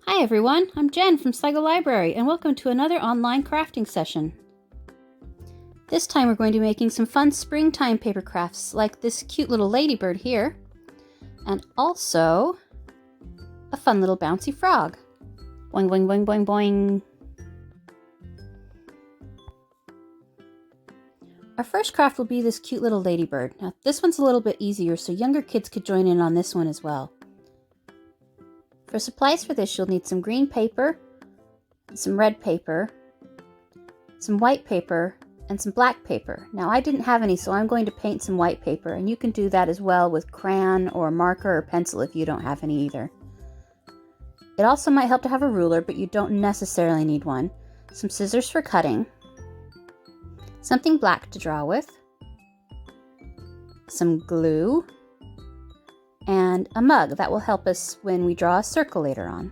Hi everyone, I'm Jen from Sligo Library and welcome to another online crafting session. This time we're going to be making some fun springtime paper crafts like this cute little ladybird here and also a fun little bouncy frog. Boing boing boing boing boing. Our first craft will be this cute little ladybird. Now this one's a little bit easier so younger kids could join in on this one as well. For supplies for this, you'll need some green paper, some red paper, some white paper, and some black paper. Now I didn't have any, so I'm going to paint some white paper, and you can do that as well with crayon or marker or pencil if you don't have any either. It also might help to have a ruler, but you don't necessarily need one. Some scissors for cutting, something black to draw with, some glue, and a mug that will help us when we draw a circle later on.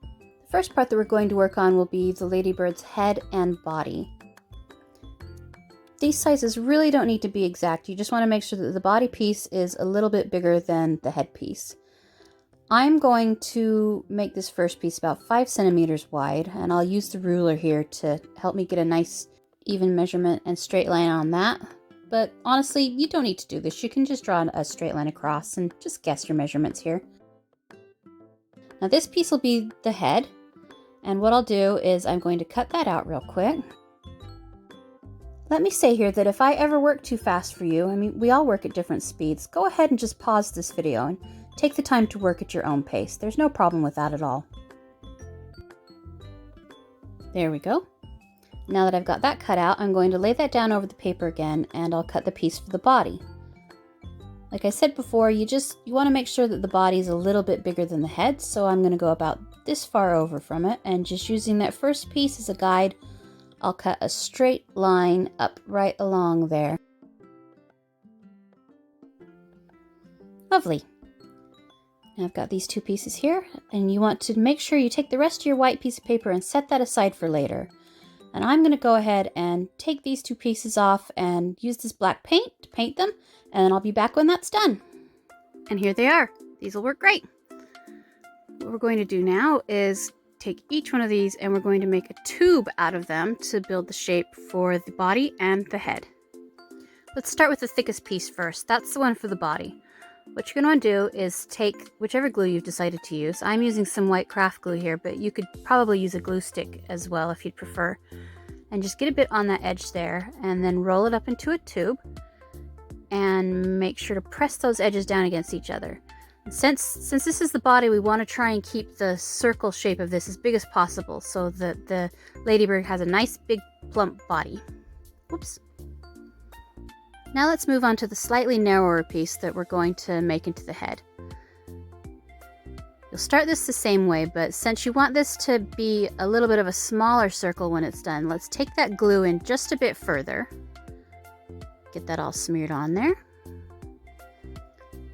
The first part that we're going to work on will be the ladybird's head and body. These sizes really don't need to be exact. You just want to make sure that the body piece is a little bit bigger than the head piece. I'm going to make this first piece about 5 centimeters wide, and I'll use the ruler here to help me get a nice even measurement and straight line on that. But honestly, you don't need to do this. You can just draw a straight line across and just guess your measurements here. Now this piece will be the head, and what I'll do is I'm going to cut that out real quick. Let me say here that if I ever work too fast for you, I mean, we all work at different speeds, go ahead and just pause this video and take the time to work at your own pace. There's no problem with that at all. There we go. Now that I've got that cut out, I'm going to lay that down over the paper again, and I'll cut the piece for the body. Like I said before, you want to make sure that the body is a little bit bigger than the head, so I'm going to go about this far over from it, and just using that first piece as a guide, I'll cut a straight line up right along there. Lovely. Now I've got these two pieces here, and you want to make sure you take the rest of your white piece of paper and set that aside for later. And I'm going to go ahead and take these two pieces off and use this black paint to paint them, and I'll be back when that's done. And here they are. These will work great. What we're going to do now is take each one of these and we're going to make a tube out of them to build the shape for the body and the head. Let's start with the thickest piece first. That's the one for the body. What you're going to want to do is take whichever glue you've decided to use. I'm using some white craft glue here, but you could probably use a glue stick as well if you'd prefer. And just get a bit on that edge there, and then roll it up into a tube. And make sure to press those edges down against each other. And since this is the body, we want to try and keep the circle shape of this as big as possible so that the ladybird has a nice big plump body. Whoops. Now let's move on to the slightly narrower piece that we're going to make into the head. You'll start this the same way, but since you want this to be a little bit of a smaller circle when it's done, let's take that glue in just a bit further. Get that all smeared on there.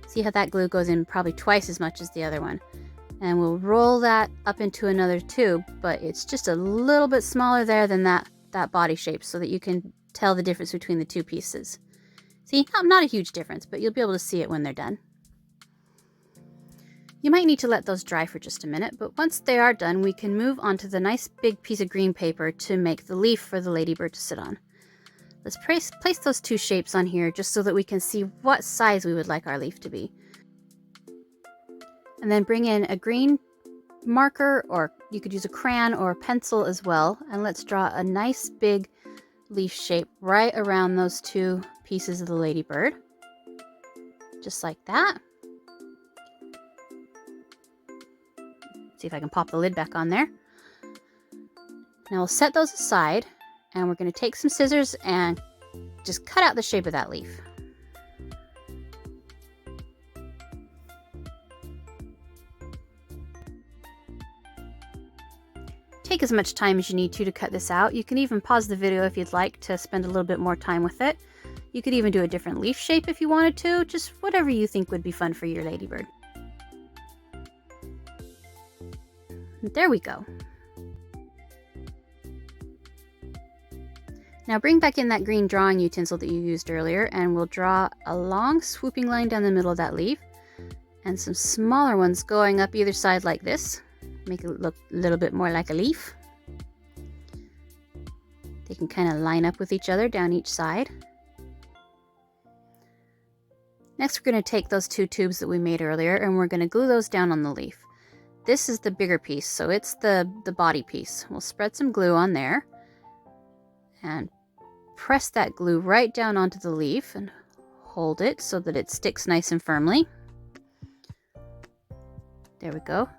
See how that glue goes in probably twice as much as the other one. And we'll roll that up into another tube, but it's just a little bit smaller there than that body shape so that you can tell the difference between the two pieces. See, not a huge difference, but you'll be able to see it when they're done. You might need to let those dry for just a minute, but once they are done, we can move on to the nice big piece of green paper to make the leaf for the ladybird to sit on. Let's place those two shapes on here just so that we can see what size we would like our leaf to be. And then bring in a green marker, or you could use a crayon or a pencil as well, and let's draw a nice big leaf shape right around those two pieces of the ladybird. Just like that. See if I can pop the lid back on there. Now we'll set those aside, and we're going to take some scissors and just cut out the shape of that leaf. Take as much time as you need to cut this out. You can even pause the video if you'd like to spend a little bit more time with it. You could even do a different leaf shape if you wanted to, just whatever you think would be fun for your ladybird. There we go. Now bring back in that green drawing utensil that you used earlier, and we'll draw a long swooping line down the middle of that leaf and some smaller ones going up either side like this. Make it look a little bit more like a leaf. They can kind of line up with each other down each side. Next, we're going to take those 2 tubes that we made earlier and we're going to glue those down on the leaf. This is the bigger piece, so it's the body piece. We'll spread some glue on there and press that glue right down onto the leaf and hold it so that it sticks nice and firmly. There we go.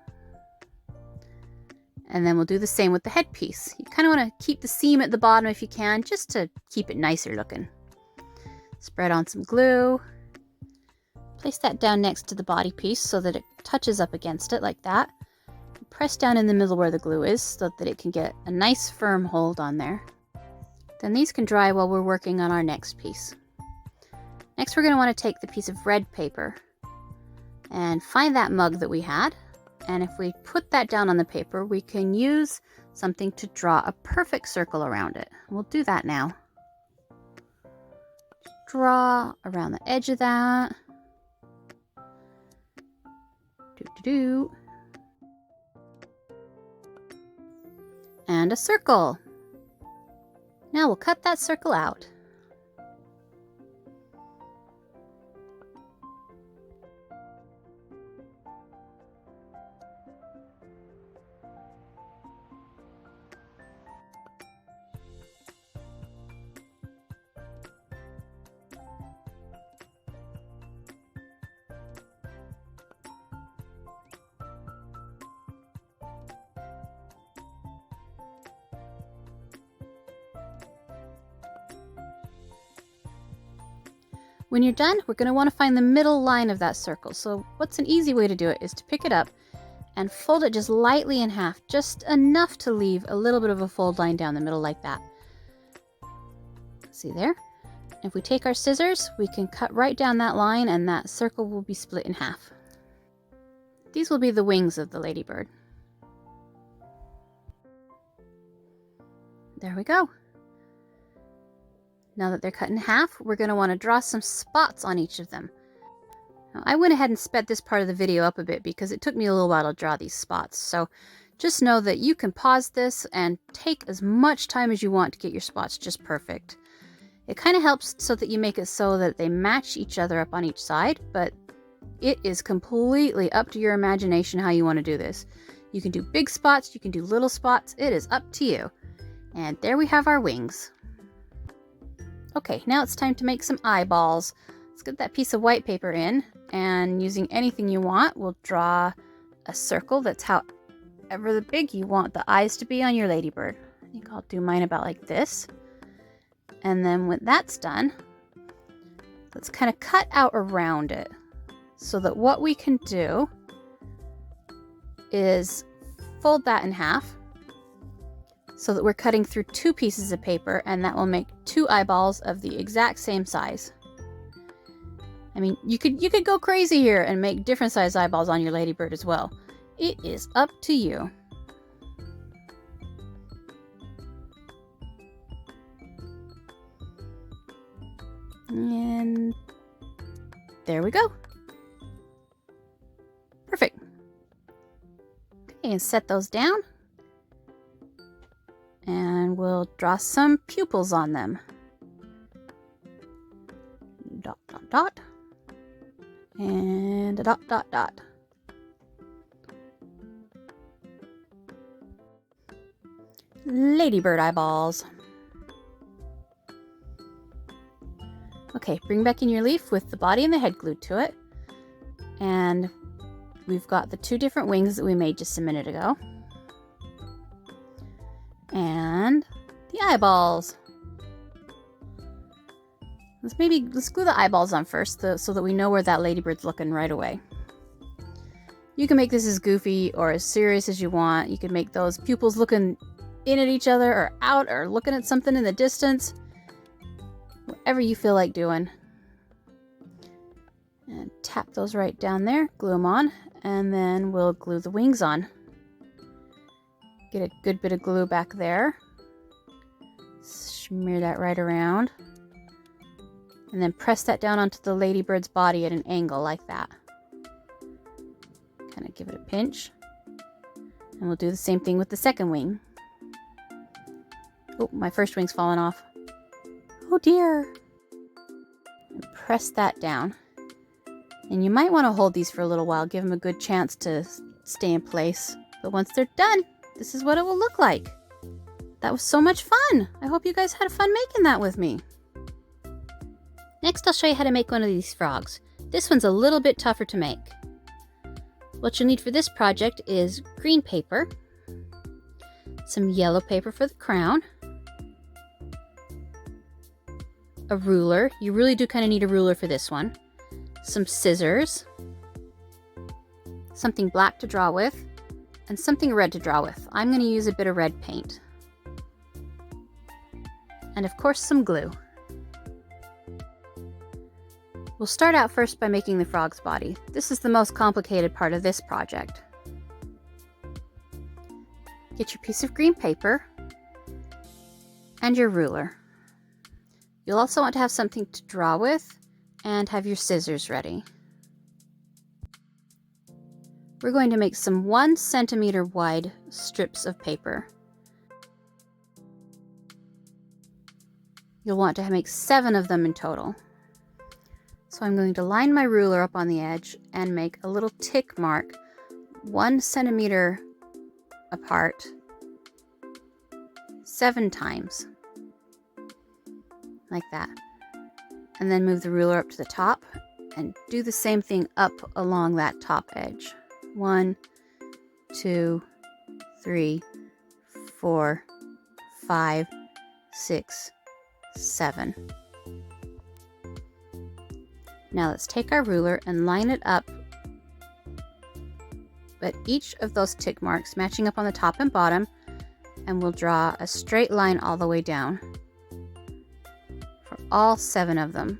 And then we'll do the same with the headpiece. You kind of want to keep the seam at the bottom if you can, just to keep it nicer looking. Spread on some glue. Place that down next to the body piece so that it touches up against it like that. Press down in the middle where the glue is so that it can get a nice firm hold on there. Then these can dry while we're working on our next piece. Next, we're going to want to take the piece of red paper and find that mug that we had. And if we put that down on the paper, we can use something to draw a perfect circle around it. We'll do that now. Draw around the edge of that. And a circle. Now we'll cut that circle out. When you're done, we're going to want to find the middle line of that circle. So what's an easy way to do it is to pick it up and fold it just lightly in half, just enough to leave a little bit of a fold line down the middle like that. See there? If we take our scissors, we can cut right down that line and that circle will be split in half. These will be the wings of the ladybird. There we go. Now that they're cut in half, we're going to want to draw some spots on each of them. Now, I went ahead and sped this part of the video up a bit because it took me a little while to draw these spots. So just know that you can pause this and take as much time as you want to get your spots just perfect. It kind of helps so that you make it so that they match each other up on each side, but it is completely up to your imagination how you want to do this. You can do big spots, you can do little spots, it is up to you. And there we have our wings. Okay, now it's time to make some eyeballs. Let's get that piece of white paper in, and using anything you want, we'll draw a circle that's however big you want the eyes to be on your ladybird. I think I'll do mine about like this. And then when that's done, let's kind of cut out around it so that what we can do is fold that in half so that we're cutting through 2 pieces of paper, and that will make 2 eyeballs of the exact same size. I mean, you could go crazy here and make different size eyeballs on your ladybird as well. It is up to you. And there we go. Perfect. Okay, and set those down. And we'll draw some pupils on them. Dot, dot, dot. And a dot, dot, dot. Ladybird eyeballs. Okay, bring back in your leaf with the body and the head glued to it. And we've got the 2 different wings that we made just a minute ago. And the eyeballs. Let's glue the eyeballs on first so that we know where that ladybird's looking right away. You can make this as goofy or as serious as you want. You can make those pupils looking in at each other or out or looking at something in the distance. Whatever you feel like doing. And tap those right down there, glue them on, and then we'll glue the wings on. Get a good bit of glue back there. Smear that right around. And then press that down onto the ladybird's body at an angle like that. Kind of give it a pinch. And we'll do the same thing with the second wing. Oh, my first wing's fallen off. Oh dear. And press that down. And you might want to hold these for a little while, give them a good chance to stay in place. But once they're done, this is what it will look like. That was so much fun. I hope you guys had fun making that with me. Next, I'll show you how to make one of these frogs. This one's a little bit tougher to make. What you'll need for this project is green paper, some yellow paper for the crown, a ruler. You really do kind of need a ruler for this one. Some scissors, something black to draw with, and something red to draw with. I'm going to use a bit of red paint. And of course some glue. We'll start out first by making the frog's body. This is the most complicated part of this project. Get your piece of green paper and your ruler. You'll also want to have something to draw with and have your scissors ready. We're going to make some 1 centimeter wide strips of paper. You'll want to make 7 of them in total. So I'm going to line my ruler up on the edge and make a little tick mark 1 centimeter apart 7 times. Like that. And then move the ruler up to the top and do the same thing up along that top edge. 1, 2, 3, 4, 5, 6, 7. Now let's take our ruler and line it up at each of those tick marks, matching up on the top and bottom, and we'll draw a straight line all the way down for all 7 of them.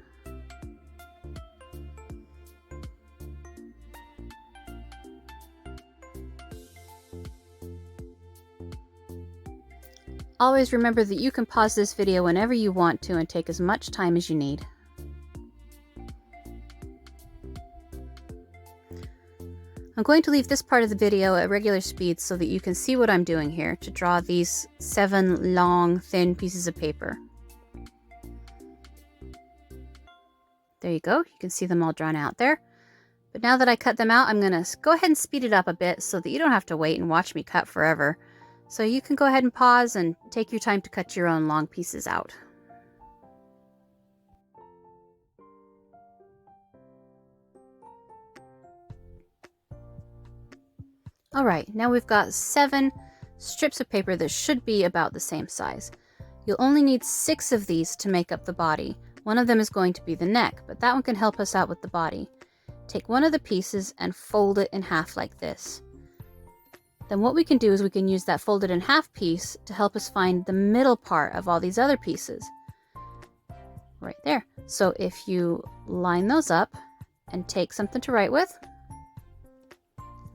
Always remember that you can pause this video whenever you want to and take as much time as you need. I'm going to leave this part of the video at regular speed so that you can see what I'm doing here to draw these 7 long, thin pieces of paper. There you go. You can see them all drawn out there. But now that I cut them out, I'm going to go ahead and speed it up a bit so that you don't have to wait and watch me cut forever. So you can go ahead and pause and take your time to cut your own long pieces out. Alright, now we've got 7 strips of paper that should be about the same size. You'll only need 6 of these to make up the body. One of them is going to be the neck, but that one can help us out with the body. Take one of the pieces and fold it in half like this. Then what we can do is we can use that folded in half piece to help us find the middle part of all these other pieces. Right there. So if you line those up and take something to write with,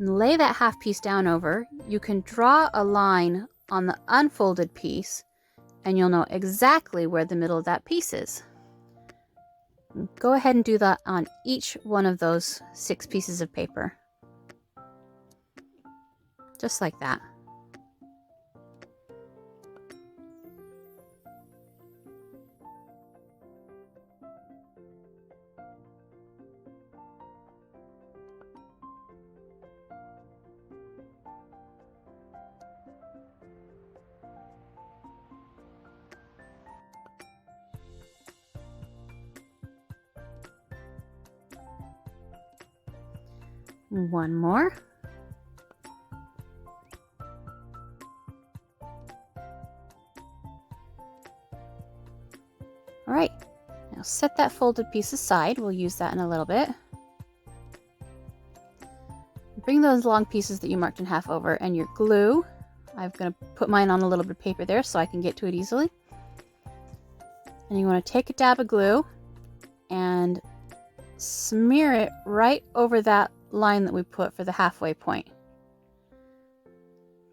and lay that half piece down over, you can draw a line on the unfolded piece and you'll know exactly where the middle of that piece is. Go ahead and do that on each one of those 6 pieces of paper. Just like that. One more. All right, now set that folded piece aside. We'll use that in a little bit. Bring those long pieces that you marked in half over and your glue. I'm going to put mine on a little bit of paper there so I can get to it easily. And you want to take a dab of glue and smear it right over that line that we put for the halfway point.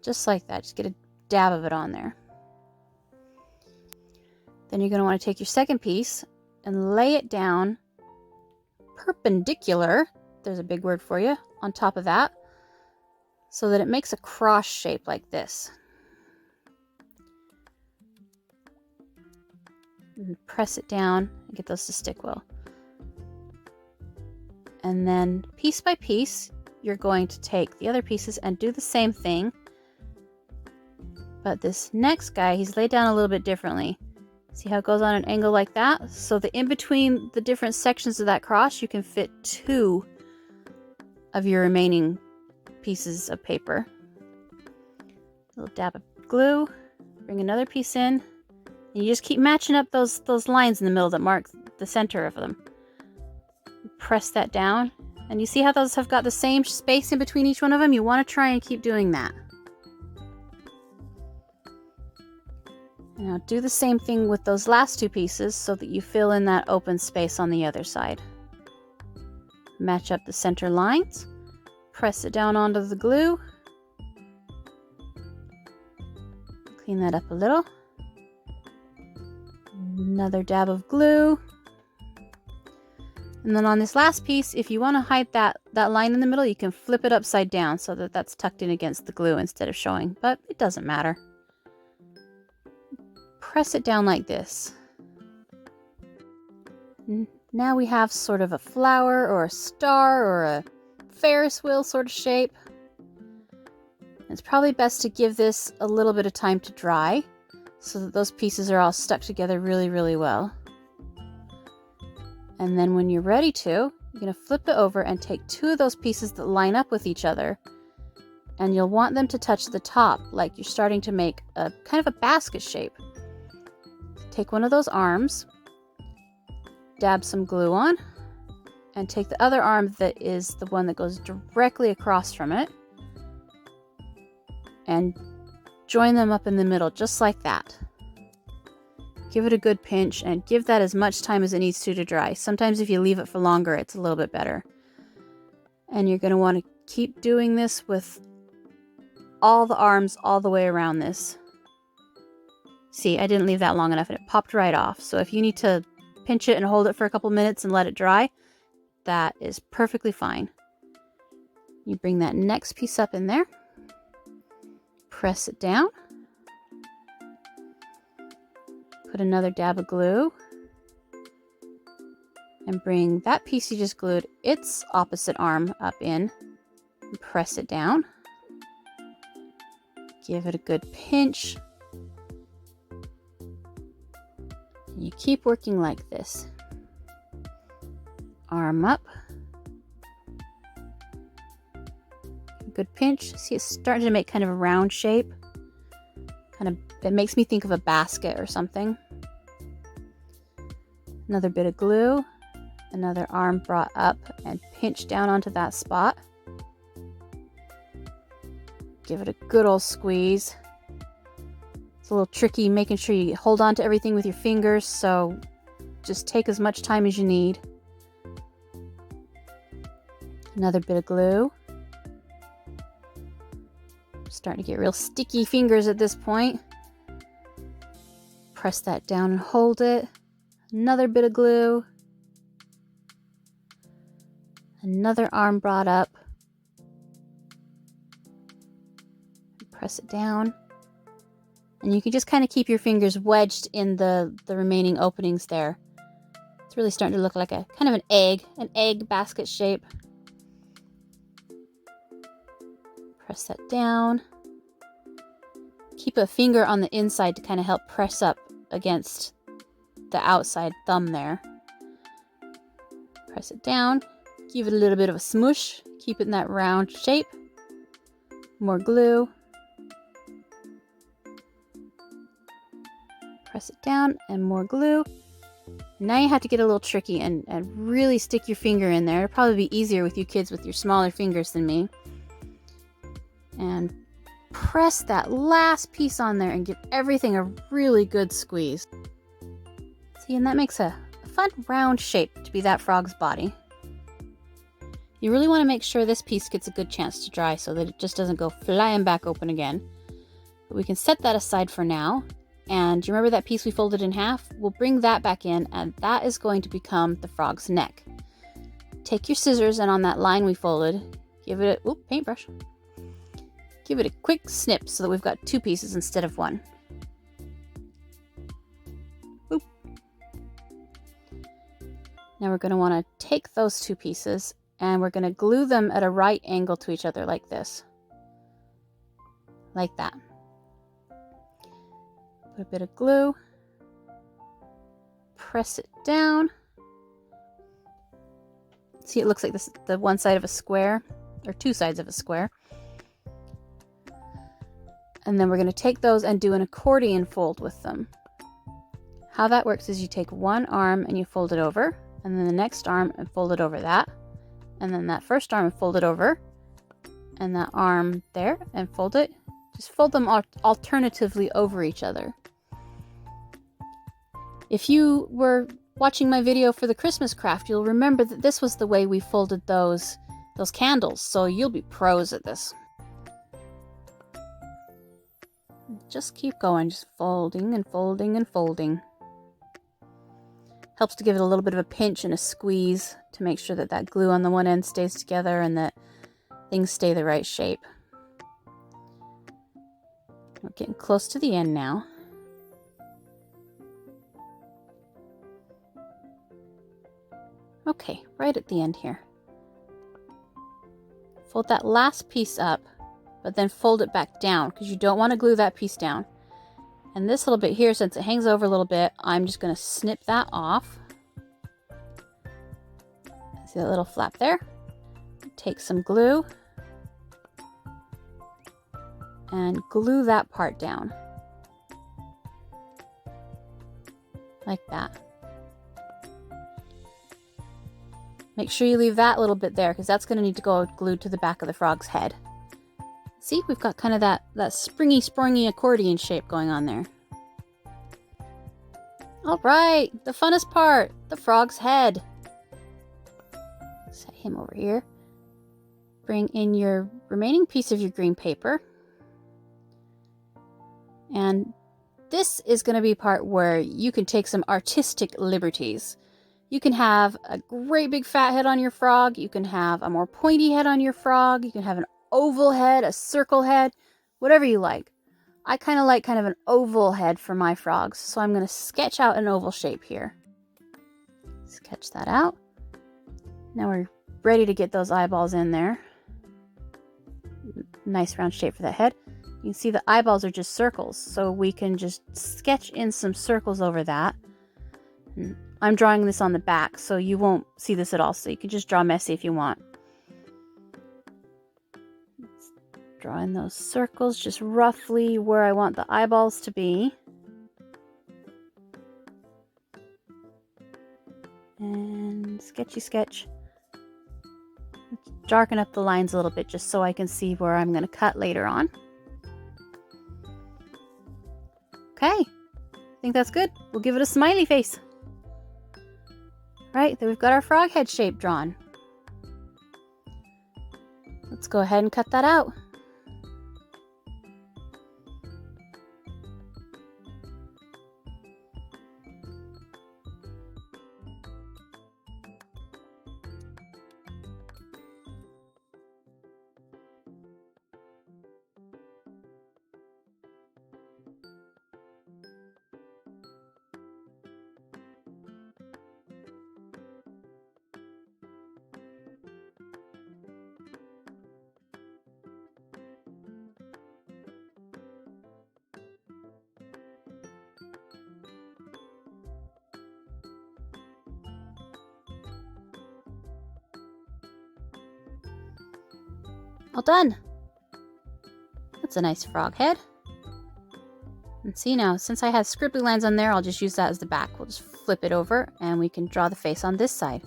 Just like that. Just get a dab of it on there. Then you're going to want to take your second piece and lay it down perpendicular, there's a big word for you, on top of that. so that it makes a cross shape like this. And press it down and get those to stick well. And then piece by piece, you're going to take the other pieces and do the same thing. But this next guy, he's laid down a little bit differently. See how it goes on an angle like that? So the in between the different sections of that cross, you can fit 2 of your remaining pieces of paper. A little dab of glue, bring another piece in, and you just keep matching up those lines in the middle that mark the center of them. Press that down, and you see how those have got the same space in between each one of them? You want to try and keep doing that. Now do the same thing with those last 2 pieces so that you fill in that open space on the other side. Match up the center lines, press it down onto the glue, clean that up a little, another dab of glue, and then on this last piece, if you want to hide that line in the middle, you can flip it upside down so that that's tucked in against the glue instead of showing, but it doesn't matter. Press it down like this. Now we have sort of a flower or a star or a Ferris wheel sort of shape. It's probably best to give this a little bit of time to dry so that those pieces are all stuck together really, really well. And then when you're ready to, you're going to flip it over and take 2 of those pieces that line up with each other, and you'll want them to touch the top like you're starting to make a kind of a basket shape. Take one of those arms, dab some glue on, and take the other arm that is the one that goes directly across from it, and join them up in the middle just like that. Give it a good pinch and give that as much time as it needs to dry. Sometimes if you leave it for longer, it's a little bit better. And you're going to want to keep doing this with all the arms all the way around this. See, I didn't leave that long enough and it popped right off. So if you need to pinch it and hold it for a couple minutes and let it dry, that is perfectly fine. You bring that next piece up in there, press it down, put another dab of glue, and bring that piece you just glued its opposite arm up in, and press it down. Give it a good pinch. You keep working like this. Arm up. Good pinch. See, it's starting to make kind of a round shape. It makes me think of a basket or something. Another bit of glue. Another arm brought up and pinch down onto that spot. Give it a good old squeeze. It's a little tricky making sure you hold on to everything with your fingers, so just take as much time as you need. Another bit of glue. Starting to get real sticky fingers at this point. Press that down and hold it. Another bit of glue. Another arm brought up. Press it down. And you can just kind of keep your fingers wedged in the remaining openings there. It's really starting to look like a kind of an egg basket shape. Press that down. Keep a finger on the inside to kind of help press up against the outside thumb there. Press it down. Give it a little bit of a smoosh. Keep it in that round shape. More glue. Press it down and more glue. Now you have to get a little tricky and really stick your finger in there. It'll probably be easier with you kids with your smaller fingers than me. And press that last piece on there and give everything a really good squeeze. See, and that makes a fun round shape to be that frog's body. You really want to make sure this piece gets a good chance to dry so that it just doesn't go flying back open again. But we can set that aside for now. And do you remember that piece we folded in half? We'll bring that back in, and that is going to become the frog's neck. Take your scissors, and on that line we folded, give it a paintbrush. give it a quick snip so that we've got 2 pieces instead of 1. Boop. Now we're going to want to take those 2 pieces and we're going to glue them at a right angle to each other like this. Like that. Put a bit of glue. Press it down. See, it looks like this is the one side of a square, or 2 sides of a square. And then we're going to take those and do an accordion fold with them. How that works is you take one arm and you fold it over, and then the next arm and fold it over that, and then that first arm and fold it over, and that arm there and fold it. Just fold them alternatively over each other. If you were watching my video for the Christmas craft, you'll remember that this was the way we folded those candles, so you'll be pros at this. Just keep going, just folding and folding and folding. Helps to give it a little bit of a pinch and a squeeze to make sure that that glue on the one end stays together and that things stay the right shape. We're getting close to the end now. Okay, right at the end here. Fold that last piece up, but then fold it back down because you don't want to glue that piece down. And this little bit here, since it hangs over a little bit, I'm just going to snip that off. See that little flap there? Take some glue and glue that part down. Like that. Make sure you leave that little bit there because that's going to need to go glued to the back of the frog's head. See, we've got kind of that springy accordion shape going on there. All right, the funnest part, the frog's head. Set him over here. Bring in your remaining piece of your green paper. And this is going to be part where you can take some artistic liberties. You can have a great big fat head on your frog. You can have a more pointy head on your frog. You can have an oval head, a circle head, whatever you like. I kind of like an oval head for my frogs, so I'm going to sketch out an oval shape here. Sketch that out. Now we're ready to get those eyeballs in there. Nice round shape for that head. You can see the eyeballs are just circles, so we can just sketch in some circles over that. I'm drawing this on the back, so you won't see this at all, so you can just draw messy if you want. Draw in those circles just roughly where I want the eyeballs to be. And sketchy sketch. Let's darken up the lines a little bit just so I can see where I'm going to cut later on. Okay, I think that's good. We'll give it a smiley face. Right, then we've got our frog head shape drawn. Let's go ahead and cut that out. All done. That's a nice frog head. And see now, since I have scribbly lines on there, I'll just use that as the back. We'll just flip it over and we can draw the face on this side.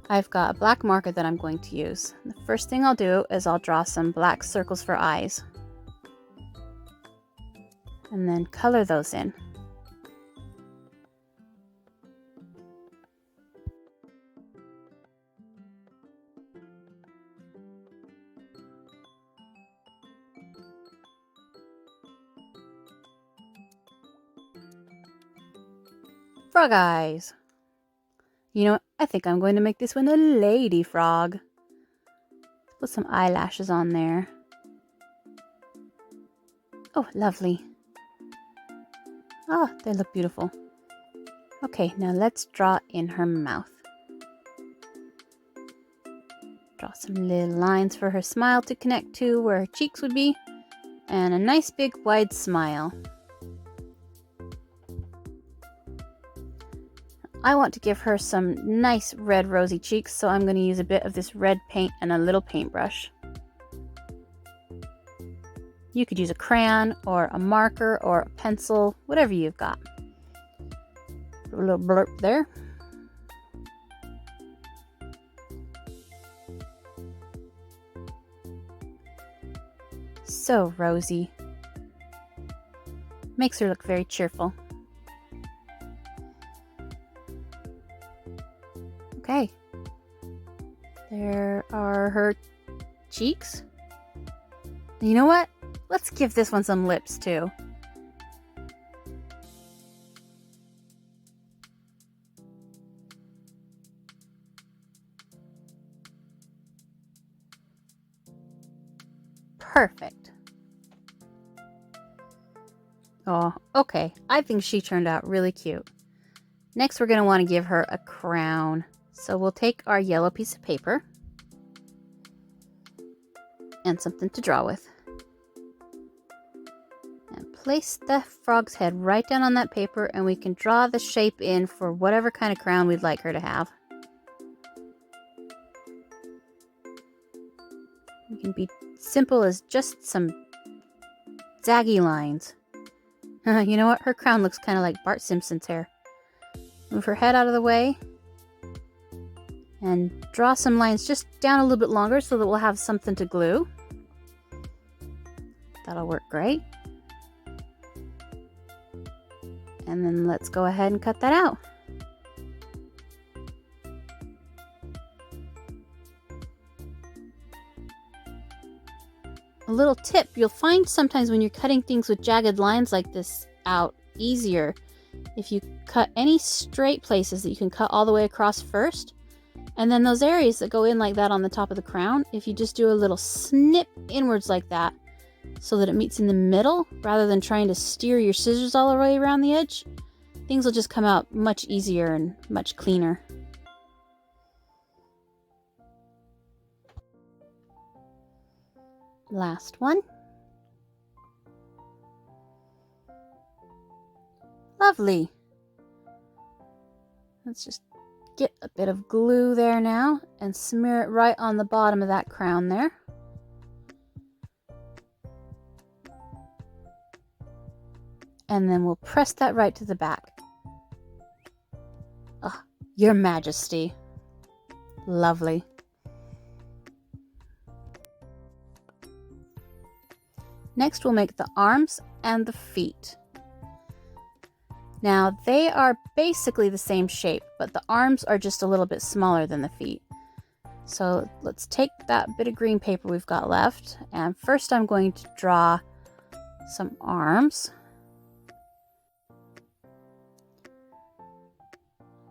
I've got a black marker that I'm going to use. The first thing I'll do is I'll draw some black circles for eyes. And then color those in. Frog eyes. You know what? I think I'm going to make this one a lady frog. Put some eyelashes on there. Oh, lovely. Oh, they look beautiful. Okay, now let's draw in her mouth. Draw some little lines for her smile to connect to where her cheeks would be. And a nice big wide smile. I want to give her some nice red rosy cheeks, so I'm going to use a bit of this red paint and a little paintbrush. You could use a crayon or a marker or a pencil, whatever you've got. A little blurb there. So rosy. Makes her look very cheerful. Okay. There are her cheeks. And you know what? Let's give this one some lips too. Perfect. Oh, okay. I think she turned out really cute. Next, we're going to want to give her a crown. So we'll take our yellow piece of paper and something to draw with. And place the frog's head right down on that paper, and we can draw the shape in for whatever kind of crown we'd like her to have. It can be simple as just some zaggy lines. You know what? Her crown looks kind of like Bart Simpson's hair. Move her head out of the way. And draw some lines just down a little bit longer so that we'll have something to glue. That'll work great. And then let's go ahead and cut that out. A little tip, you'll find sometimes when you're cutting things with jagged lines like this out easier if you cut any straight places that you can cut all the way across first. And then those areas that go in like that on the top of the crown, if you just do a little snip inwards like that so that it meets in the middle rather than trying to steer your scissors all the way around the edge, things will just come out much easier and much cleaner. Last one. Lovely. Let's just get a bit of glue there now and smear it right on the bottom of that crown there. And then we'll press that right to the back. Oh, Your Majesty. Lovely. Next we'll make the arms and the feet. Now they are basically the same shape, but the arms are just a little bit smaller than the feet. So let's take that bit of green paper we've got left, and first I'm going to draw some arms.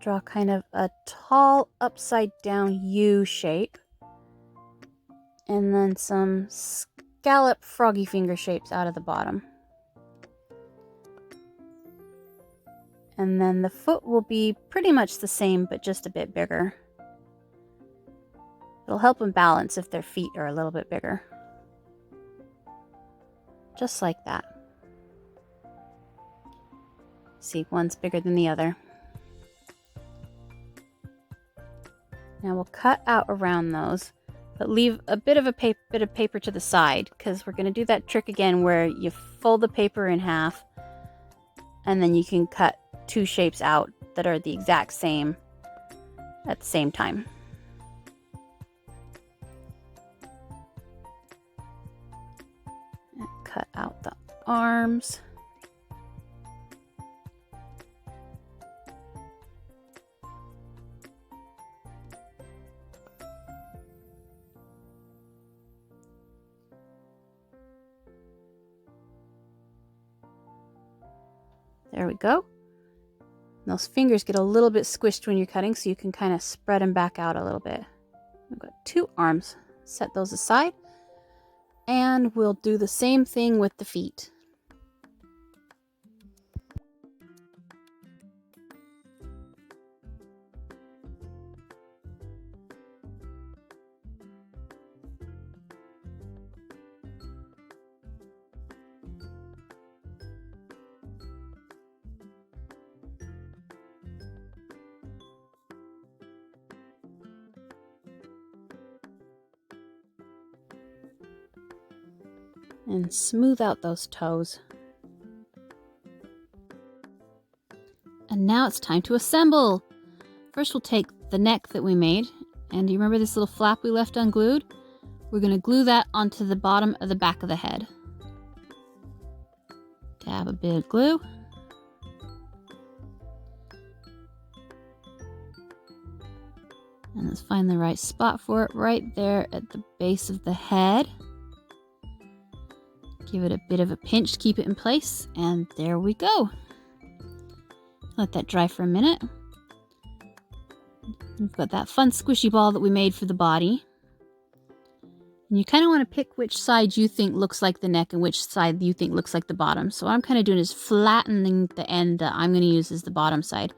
Draw kind of a tall upside down U shape, and then some scallop froggy finger shapes out of the bottom. And then the foot will be pretty much the same, but just a bit bigger. It'll help them balance if their feet are a little bit bigger. Just like that. See, one's bigger than the other. Now we'll cut out around those, but leave a bit of paper to the side, because we're going to do that trick again where you fold the paper in half, and then you can cut two shapes out that are the exact same at the same time. And cut out the arms. There we go. And those fingers get a little bit squished when you're cutting, so you can kind of spread them back out a little bit. I've got two arms Set those aside. And we'll do the same thing with the feet. And smooth out those toes. And now it's time to assemble. First we'll take the neck that we made, and do you remember this little flap we left unglued? We're going to glue that onto the bottom of the back of the head. Dab a bit of glue. And let's find the right spot for it right there at the base of the head. Give it a bit of a pinch to keep it in place, and there we go. Let that dry for a minute. We've got that fun squishy ball that we made for the body. And you kind of want to pick which side you think looks like the neck and which side you think looks like the bottom. So what I'm kind of doing is flattening the end that I'm going to use as the bottom side.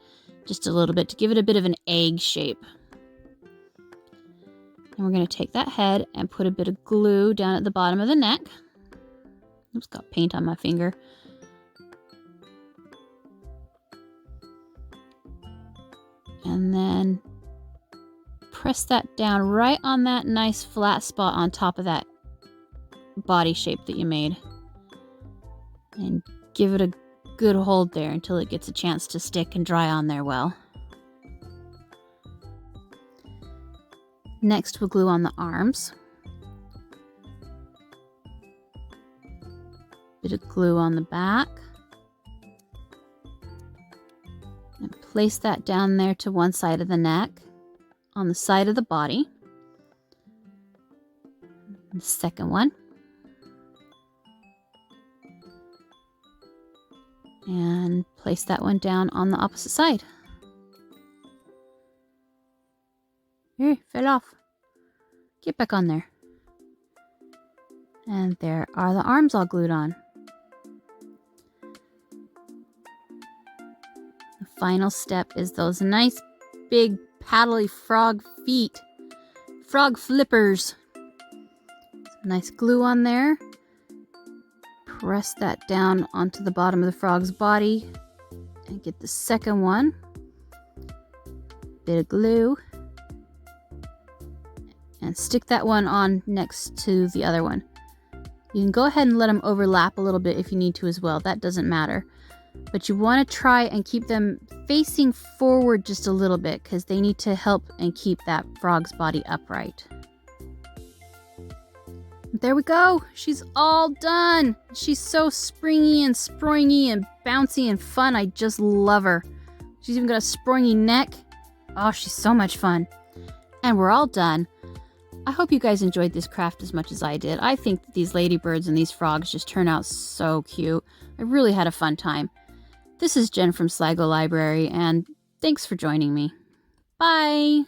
Just a little bit to give it a bit of an egg shape. And we're going to take that head and put a bit of glue down at the bottom of the neck. Oops, got paint on my finger. And then press that down right on that nice flat spot on top of that body shape that you made. And give it a good hold there until it gets a chance to stick and dry on there well. Next, we'll glue on the arms. Bit of glue on the back. And place that down there to one side of the neck, on the side of the body. The second one. And place that one down on the opposite side. Here, fell off. Get back on there. And there are the arms all glued on. The final step is those nice big paddly frog feet. Frog flippers. Some nice glue on there. Press that down onto the bottom of the frog's body. And get the second one. Bit of glue. And stick that one on next to the other one. You can go ahead and let them overlap a little bit if you need to as well. That doesn't matter. But you want to try and keep them facing forward just a little bit because they need to help and keep that frog's body upright. There we go. She's all done. She's so springy and springy and bouncy and fun. I just love her. She's even got a springy neck. Oh, she's so much fun. And we're all done. I hope you guys enjoyed this craft as much as I did. I think that these ladybirds and these frogs just turn out so cute. I really had a fun time. This is Jen from Sligo Library, and thanks for joining me. Bye!